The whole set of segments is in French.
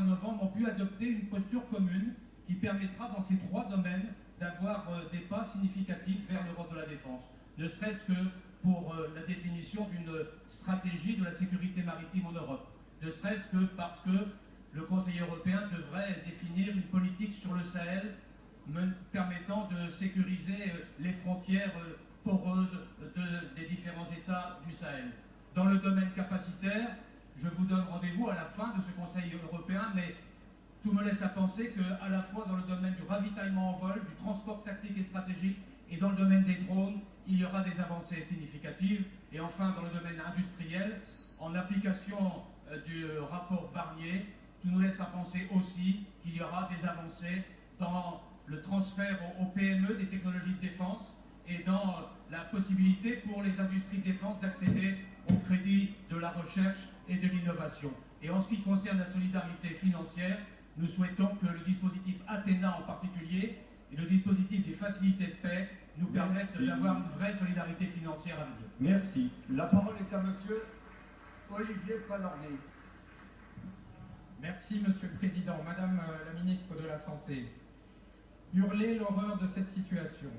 fin novembre, ont pu adopter une posture commune qui permettra dans ces 3 domaines d'avoir des pas significatifs vers l'Europe de la défense. Ne serait-ce que pour la définition d'une stratégie de la sécurité maritime en Europe. Ne serait-ce que parce que le Conseil européen devrait définir une politique sur le Sahel permettant de sécuriser les frontières poreuses des différents États du Sahel. Dans le domaine capacitaire, je vous donne rendez-vous à la fin de ce Conseil européen, mais tout me laisse à penser qu'à la fois dans le domaine du ravitaillement en vol, du transport tactique et stratégique, et dans le domaine des drones, il y aura des avancées significatives. Et enfin, dans le domaine industriel, en application du rapport Barnier, tout nous laisse à penser aussi qu'il y aura des avancées dans le transfert aux PME des technologies de défense et dans la possibilité pour les industries de défense d'accéder au crédit de la recherche et de l'innovation. Et en ce qui concerne la solidarité financière, nous souhaitons que le dispositif Athéna en particulier et le dispositif des facilités de paix nous permettent d'avoir une vraie solidarité financière à venir. Merci. La parole est à monsieur Olivier Falorni. Merci Monsieur le Président. Madame la Ministre de la Santé, hurler l'horreur de cette situation,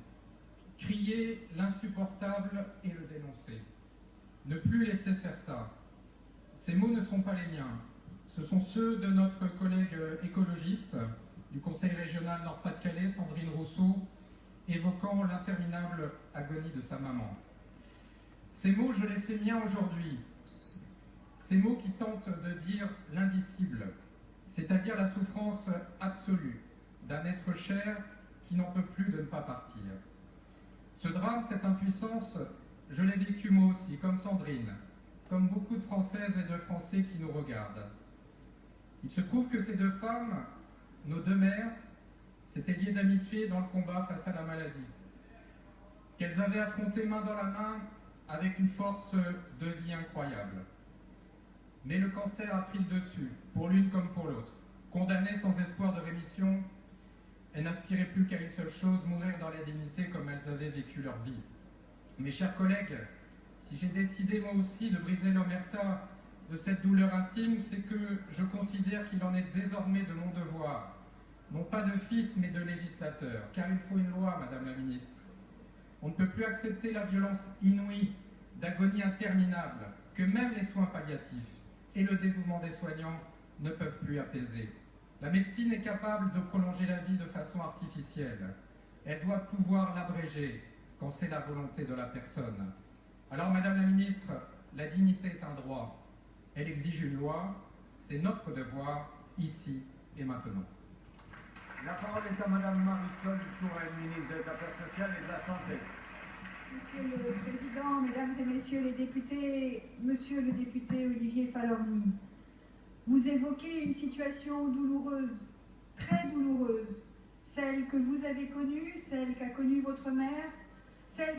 crier l'insupportable et le dénoncer. Ne plus laisser faire ça. Ces mots ne sont pas les miens. Ce sont ceux de notre collègue écologiste du Conseil régional Nord-Pas-de-Calais, Sandrine Rousseau, évoquant l'interminable agonie de sa maman. Ces mots, je les fais miens aujourd'hui. Ces mots qui tentent de dire l'indicible, c'est-à-dire la souffrance absolue d'un être cher qui n'en peut plus de ne pas partir. Ce drame, cette impuissance, je l'ai vécu moi aussi, comme Sandrine, comme beaucoup de Françaises et de Français qui nous regardent. Il se trouve que ces 2 femmes, nos 2 mères, s'étaient liées d'amitié dans le combat face à la maladie, qu'elles avaient affronté main dans la main avec une force de vie incroyable. Mais le cancer a pris le dessus, pour l'une comme pour l'autre. Condamnées sans espoir de rémission, elles n'aspiraient plus qu'à une seule chose, mourir dans la dignité comme elles avaient vécu leur vie. Mes chers collègues, si j'ai décidé moi aussi de briser l'omerta de cette douleur intime, c'est que je considère qu'il en est désormais de mon devoir, non pas de fils mais de législateur, car il faut une loi, Madame la Ministre. On ne peut plus accepter la violence inouïe, d'agonie interminable, que même les soins palliatifs et le dévouement des soignants ne peuvent plus apaiser. La médecine est capable de prolonger la vie de façon artificielle. Elle doit pouvoir l'abréger quand c'est la volonté de la personne. Alors, Madame la Ministre, la dignité est un droit. Elle exige une loi. C'est notre devoir, ici et maintenant. La parole est à Madame Marisol Touraine, ministre des Affaires sociales et de la Santé. Monsieur le Président, Mesdames et Messieurs les députés, Monsieur le député Olivier Falorni, vous évoquez une situation douloureuse, très douloureuse, celle que vous avez connue, celle qu'a connue votre mère, celle